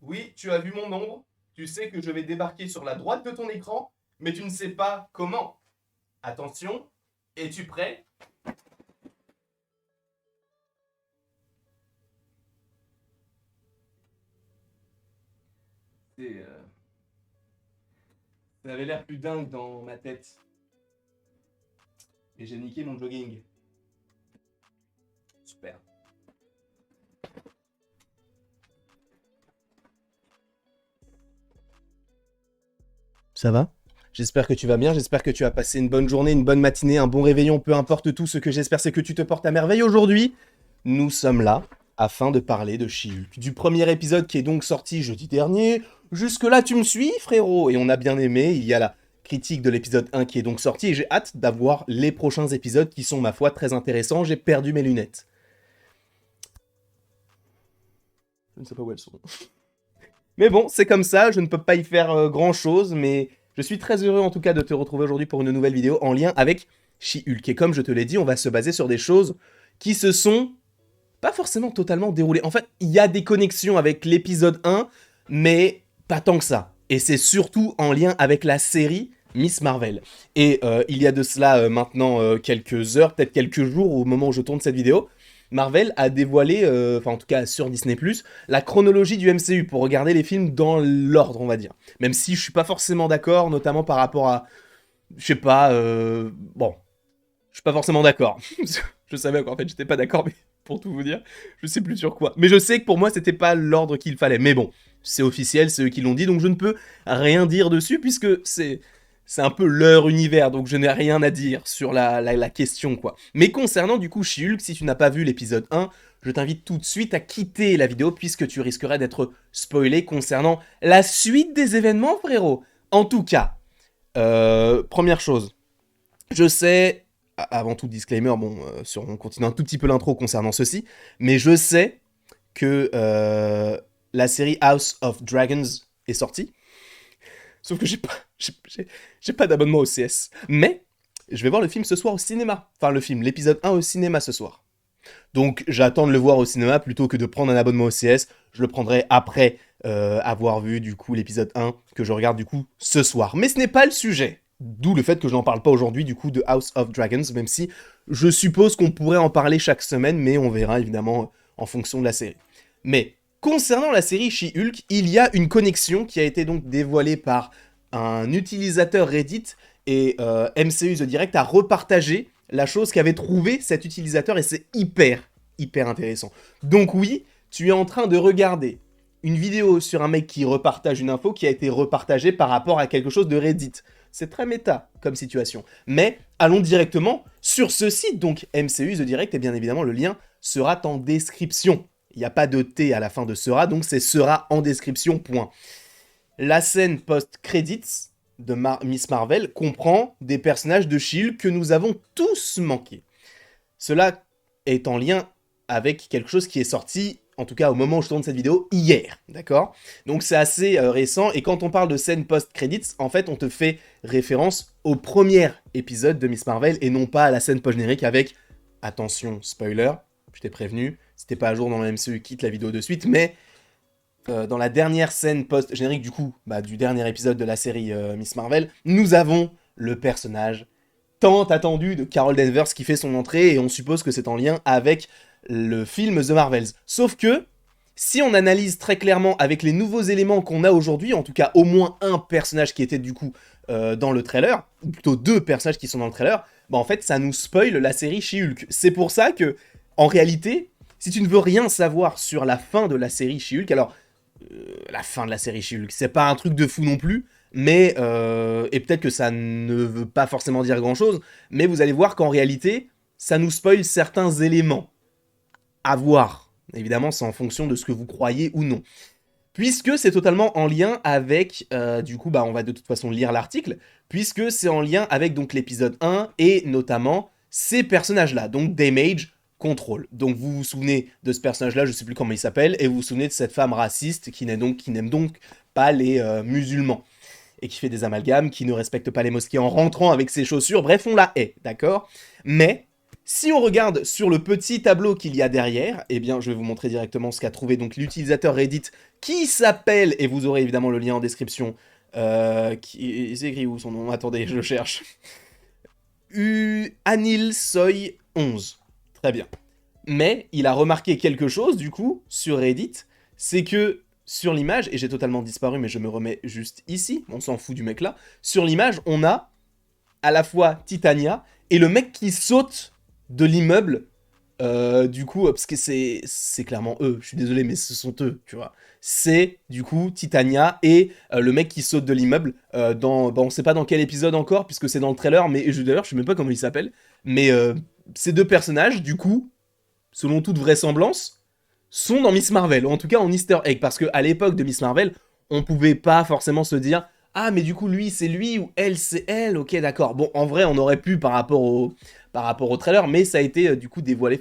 Oui, tu as vu mon ombre, tu sais que je vais débarquer sur la droite de ton écran, mais tu ne sais pas comment. Attention, es-tu prêt? C'est, Ça avait l'air plus dingue dans ma tête. Et j'ai niqué mon jogging. Super. Ça va? J'espère que tu vas bien, j'espère que tu as passé une bonne journée, une bonne matinée, un bon réveillon, peu importe tout, ce que j'espère c'est que tu te portes à merveille aujourd'hui. Nous sommes là afin de parler de She-Hulk, du premier épisode qui est donc sorti jeudi dernier. Jusque-là, tu me suis, frérot? Et on a bien aimé, il y a la critique de l'épisode 1 qui est donc sorti, et j'ai hâte d'avoir les prochains épisodes qui sont, ma foi, très intéressants. J'ai perdu mes lunettes. Je ne sais pas où elles sont. Mais bon, c'est comme ça, je ne peux pas y faire grand-chose, mais je suis très heureux en tout cas de te retrouver aujourd'hui pour une nouvelle vidéo en lien avec She-Hulk. Et comme je te l'ai dit, on va se baser sur des choses qui se sont pas forcément totalement déroulées. En fait, il y a des connexions avec l'épisode 1, mais pas tant que ça. Et c'est surtout en lien avec la série Miss Marvel. Et il y a de cela maintenant quelques heures, peut-être quelques jours au moment où je tourne cette vidéo, Marvel a dévoilé, enfin en tout cas sur Disney+, la chronologie du MCU pour regarder les films dans l'ordre, on va dire. Même si je suis pas forcément d'accord, notamment par rapport à, je sais pas, bon, je suis pas forcément d'accord. Je savais qu'en fait j'étais pas d'accord, mais pour tout vous dire, je sais plus sur quoi. Mais je sais que pour moi c'était pas l'ordre qu'il fallait. Mais bon, c'est officiel, c'est eux qui l'ont dit, donc je ne peux rien dire dessus puisque c'est un peu leur univers, donc je n'ai rien à dire sur la question, quoi. Mais concernant du coup She-Hulk, si tu n'as pas vu l'épisode 1, je t'invite tout de suite à quitter la vidéo puisque tu risquerais d'être spoilé concernant la suite des événements, frérot. En tout cas, première chose, je sais, avant tout disclaimer, bon, on continue un tout petit peu l'intro concernant ceci, mais je sais que la série House of Dragons est sortie. Sauf que j'ai pas d'abonnement au CS. Mais je vais voir le film ce soir au cinéma. Enfin, l'épisode 1 au cinéma ce soir. Donc j'attends de le voir au cinéma plutôt que de prendre un abonnement au CS. Je le prendrai après avoir vu du coup l'épisode 1 que je regarde du coup ce soir. Mais ce n'est pas le sujet. D'où le fait que je n'en parle pas aujourd'hui du coup de House of Dragons, même si je suppose qu'on pourrait en parler chaque semaine, mais on verra évidemment en fonction de la série. Mais concernant la série She-Hulk, il y a une connexion qui a été donc dévoilée par un utilisateur Reddit et MCU The Direct a repartagé la chose qu'avait trouvé cet utilisateur et c'est hyper intéressant. Donc oui, tu es en train de regarder une vidéo sur un mec qui repartage une info qui a été repartagée par rapport à quelque chose de Reddit. C'est très méta comme situation. Mais allons directement sur ce site, donc MCU The Direct, et bien évidemment le lien sera en description. Il n'y a pas de T à la fin de sera, donc c'est sera en description, point. La scène post-credits de Miss Marvel comprend des personnages de S.H.I.E.L.D. que nous avons tous manqués. Cela est en lien avec quelque chose qui est sorti, en tout cas au moment où je tourne cette vidéo, hier, d'accord? Donc c'est assez récent, et quand on parle de scène post-credits, en fait on te fait référence au premier épisode de Miss Marvel, et non pas à la scène post-générique avec, attention, spoiler, je t'ai prévenu, si t'es pas à jour dans le MCU, quitte la vidéo de suite, mais dans la dernière scène post-générique du coup, du dernier épisode de la série Miss Marvel, nous avons le personnage tant attendu de Carol Danvers qui fait son entrée, et on suppose que c'est en lien avec le film The Marvels. Sauf que, si on analyse très clairement avec les nouveaux éléments qu'on a aujourd'hui, en tout cas au moins un personnage qui était du coup dans le trailer, ou plutôt deux personnages qui sont dans le trailer, en fait ça nous spoil la série She-Hulk. C'est pour ça que, en réalité, si tu ne veux rien savoir sur la fin de la série She-Hulk, alors la fin de la série She-Hulk, c'est pas un truc de fou non plus, mais et peut-être que ça ne veut pas forcément dire grand-chose, mais vous allez voir qu'en réalité, ça nous spoil certains éléments. À voir. Évidemment, c'est en fonction de ce que vous croyez ou non. Puisque c'est totalement en lien avec, du coup, on va de toute façon lire l'article, puisque c'est en lien avec donc l'épisode 1, et notamment ces personnages-là, donc Damage, Control. Donc vous vous souvenez de ce personnage-là, je sais plus comment il s'appelle, et vous vous souvenez de cette femme raciste qui n'aime donc pas les musulmans, et qui fait des amalgames, qui ne respecte pas les mosquées en rentrant avec ses chaussures, bref, on la hait, d'accord? Mais Si on regarde sur le petit tableau qu'il y a derrière, eh bien, je vais vous montrer directement ce qu'a trouvé donc l'utilisateur Reddit qui s'appelle, et vous aurez évidemment le lien en description, c'est écrit où son nom? Attendez, je le cherche. Anilsoy11. Très bien. Mais il a remarqué quelque chose, du coup, sur Reddit, c'est que sur l'image, et j'ai totalement disparu, mais je me remets juste ici, on s'en fout du mec là, sur l'image, on a à la fois Titania et le mec qui saute de l'immeuble, du coup, parce que c'est clairement eux, je suis désolé, mais ce sont eux, tu vois. C'est, du coup, Titania et le mec qui saute de l'immeuble, on sait pas dans quel épisode encore, puisque c'est dans le trailer, mais d'ailleurs, je sais même pas comment il s'appelle, mais ces deux personnages, du coup, selon toute vraisemblance, sont dans Miss Marvel, ou en tout cas en Easter Egg, parce qu'à l'époque de Miss Marvel, on pouvait pas forcément se dire « Ah, mais du coup, lui, c'est lui, ou elle, c'est elle, ok, d'accord. » Bon, en vrai, on aurait pu par rapport au trailer, mais ça a été du coup dévoilé,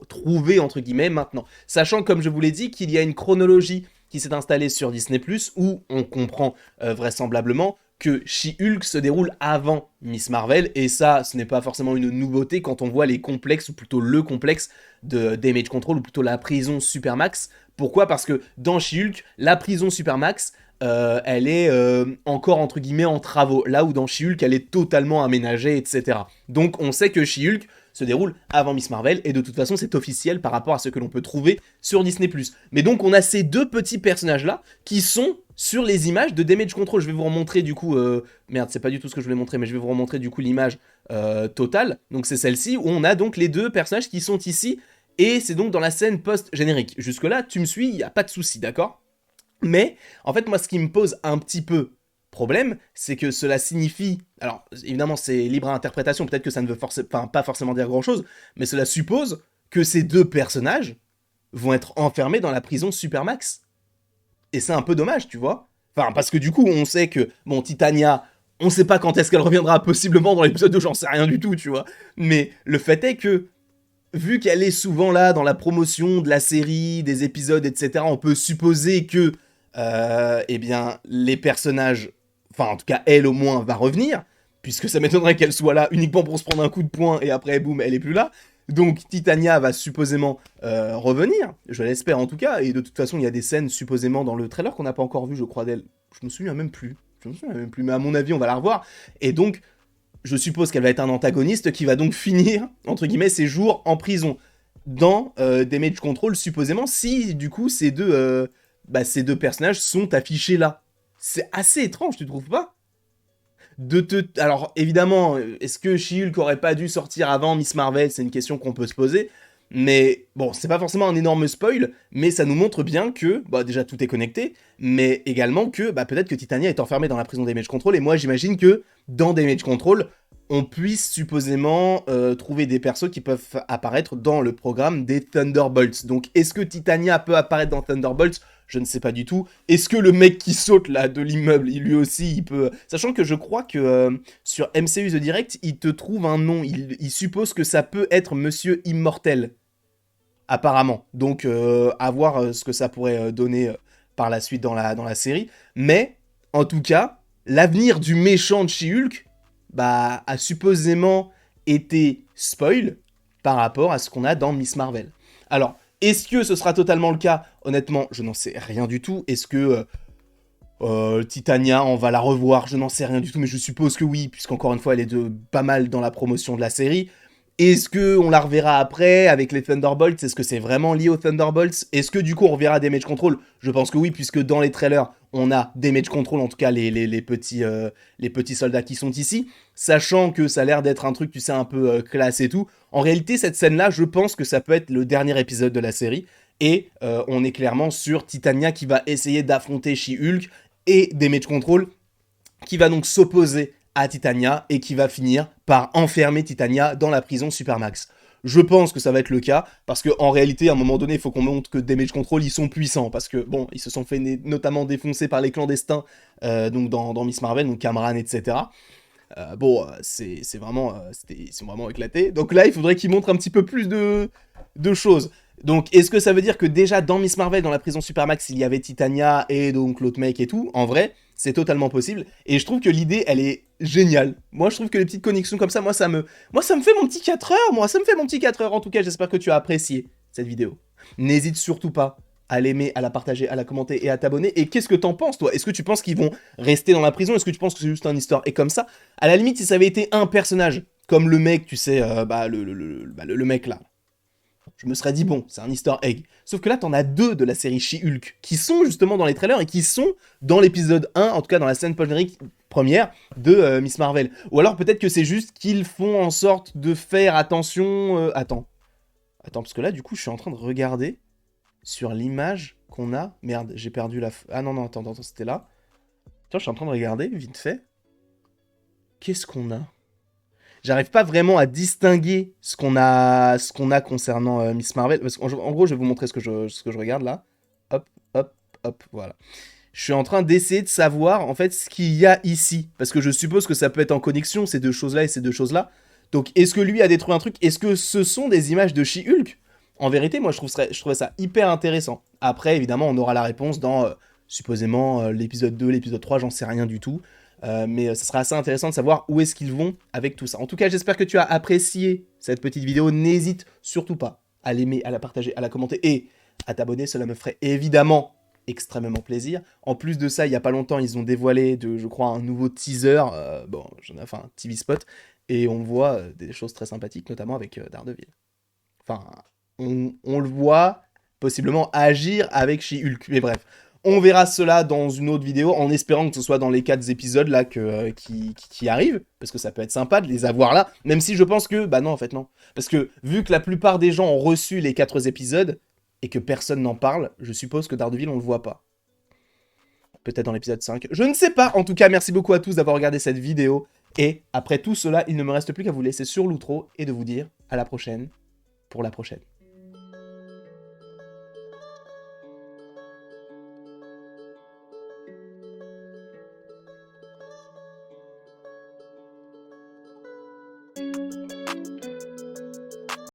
trouvé entre guillemets maintenant. Sachant, comme je vous l'ai dit, qu'il y a une chronologie qui s'est installée sur Disney+, où on comprend vraisemblablement que She-Hulk se déroule avant Miss Marvel, et ça, ce n'est pas forcément une nouveauté quand on voit les complexes, ou plutôt le complexe de Damage Control, ou plutôt la prison Supermax. Pourquoi? Parce que dans She-Hulk, la prison Supermax, elle est encore entre guillemets en travaux, là où dans She-Hulk elle est totalement aménagée, etc. Donc on sait que She-Hulk se déroule avant Miss Marvel, et de toute façon c'est officiel par rapport à ce que l'on peut trouver sur Disney+. Mais donc on a ces deux petits personnages là qui sont sur les images de Damage Control. Je vais vous remontrer du coup, merde c'est pas du tout ce que je voulais montrer, mais je vais vous remontrer du coup l'image totale, donc c'est celle-ci, où on a donc les deux personnages qui sont ici, et c'est donc dans la scène post-générique. Jusque là tu me suis, il n'y a pas de souci, d'accord? Mais, en fait, moi, ce qui me pose un petit peu problème, c'est que cela signifie... Alors, évidemment, c'est libre à interprétation, peut-être que ça ne veut pas forcément dire grand-chose, mais cela suppose que ces deux personnages vont être enfermés dans la prison Supermax. Et c'est un peu dommage, tu vois. Enfin, parce que du coup, on sait que, bon, Titania, on sait pas quand est-ce qu'elle reviendra, possiblement dans l'épisode 2, j'en sais rien du tout, tu vois. Mais le fait est que, vu qu'elle est souvent là dans la promotion de la série, des épisodes, etc., on peut supposer que eh bien, les personnages, enfin en tout cas elle au moins va revenir, puisque ça m'étonnerait qu'elle soit là uniquement pour se prendre un coup de poing et après boum elle est plus là. Donc Titania va supposément revenir, je l'espère en tout cas, et de toute façon il y a des scènes supposément dans le trailer qu'on n'a pas encore vu je crois d'elle, je me souviens même plus, mais à mon avis on va la revoir, et donc je suppose qu'elle va être un antagoniste qui va donc finir, entre guillemets, ses jours en prison dans Damage Control, supposément, si du coup ces deux personnages sont affichés là. C'est assez étrange, tu trouves pas? Alors, évidemment, est-ce que She-Hulk aurait pas dû sortir avant Miss Marvel? C'est une question qu'on peut se poser. Mais bon, c'est pas forcément un énorme spoil, mais ça nous montre bien que, déjà tout est connecté, mais également que peut-être que Titania est enfermée dans la prison Damage Control, et moi j'imagine que dans Damage Control, on puisse supposément trouver des persos qui peuvent apparaître dans le programme des Thunderbolts. Donc est-ce que Titania peut apparaître dans Thunderbolts? Je ne sais pas du tout. Est-ce que le mec qui saute là de l'immeuble, lui aussi, il peut... Sachant que je crois que sur MCU The Direct, il te trouve un nom. Il suppose que ça peut être Monsieur Immortel. Apparemment. Donc à voir ce que ça pourrait donner par la suite dans la série. Mais, en tout cas, l'avenir du méchant de She-Hulk a supposément été spoil par rapport à ce qu'on a dans Miss Marvel. Alors, est-ce que ce sera totalement le cas? Honnêtement, je n'en sais rien du tout. Est-ce que Titania, on va la revoir? Je n'en sais rien du tout, mais je suppose que oui, puisqu'encore une fois, elle est pas mal dans la promotion de la série. Est-ce qu'on la reverra après avec les Thunderbolts? Est-ce que c'est vraiment lié aux Thunderbolts? Est-ce que du coup on reverra Damage Control? Je pense que oui, puisque dans les trailers, on a Damage Control, en tout cas les petits soldats qui sont ici. Sachant que ça a l'air d'être un truc, tu sais, un peu classe et tout. En réalité, cette scène-là, je pense que ça peut être le dernier épisode de la série. Et on est clairement sur Titania qui va essayer d'affronter She-Hulk et Damage Control qui va donc s'opposer à Titania et qui va finir par enfermer Titania dans la prison Supermax. Je pense que ça va être le cas, parce qu'en réalité, à un moment donné, il faut qu'on montre que Damage Control, ils sont puissants, parce que, bon, ils se sont fait notamment défoncer par les clandestins, donc dans Miss Marvel, donc Cameron, etc. C'est vraiment, ils sont vraiment éclatés. Donc là, il faudrait qu'ils montrent un petit peu plus de choses. Donc, est-ce que ça veut dire que déjà, dans Miss Marvel, dans la prison Supermax, il y avait Titania et donc l'autre mec et tout? En vrai, C'est totalement possible. Et je trouve que l'idée, elle est géniale. Moi, je trouve que les petites connexions comme ça, moi, ça me fait mon petit 4 heures. Moi, ça me fait mon petit 4 heures. En tout cas, j'espère que tu as apprécié cette vidéo. N'hésite surtout pas à l'aimer, à la partager, à la commenter et à t'abonner. Et qu'est-ce que t'en penses, toi? Est-ce que tu penses qu'ils vont rester dans la prison? Est-ce que tu penses que c'est juste une histoire? Et comme ça, à la limite, si ça avait été un personnage, comme le mec, tu sais, le mec là, je me serais dit, bon, c'est un easter egg. Sauf que là, t'en as deux de la série She-Hulk qui sont justement dans les trailers et qui sont dans l'épisode 1, en tout cas dans la scène post-générique première de Miss Marvel. Ou alors peut-être que c'est juste qu'ils font en sorte de faire attention... Attends, parce que là, du coup, je suis en train de regarder sur l'image qu'on a... Merde, j'ai perdu la... Ah non, non, attends, c'était là. Tiens, je suis en train de regarder, vite fait. Qu'est-ce qu'on a? J'arrive pas vraiment à distinguer ce qu'on a concernant Miss Marvel. Parce qu'en gros, je vais vous montrer ce que je regarde là. Hop, hop, hop, voilà. Je suis en train d'essayer de savoir en fait ce qu'il y a ici. Parce que je suppose que ça peut être en connexion, ces deux choses-là et ces deux choses-là. Donc, est-ce que lui a détruit un truc? Est-ce que ce sont des images de She-Hulk? En vérité, moi, je trouvais ça hyper intéressant. Après, évidemment, on aura la réponse dans, supposément, l'épisode 2, l'épisode 3, j'en sais rien du tout. Mais ça sera assez intéressant de savoir où est-ce qu'ils vont avec tout ça. En tout cas, j'espère que tu as apprécié cette petite vidéo. N'hésite surtout pas à l'aimer, à la partager, à la commenter et à t'abonner. Cela me ferait évidemment extrêmement plaisir. En plus de ça, il n'y a pas longtemps, ils ont dévoilé, je crois, un nouveau teaser, enfin, un TV spot, et on voit des choses très sympathiques, notamment avec Daredevil. Enfin, on le voit possiblement agir avec She-Hulk. Mais bref, on verra cela dans une autre vidéo, en espérant que ce soit dans les 4 épisodes là qui arrivent, parce que ça peut être sympa de les avoir là, même si je pense que, bah non, en fait non. Parce que vu que la plupart des gens ont reçu les 4 épisodes, et que personne n'en parle, je suppose que Daredevil, on le voit pas. Peut-être dans l'épisode 5. Je ne sais pas. En tout cas, merci beaucoup à tous d'avoir regardé cette vidéo. Et après tout cela, il ne me reste plus qu'à vous laisser sur l'outro et de vous dire à la prochaine pour la prochaine.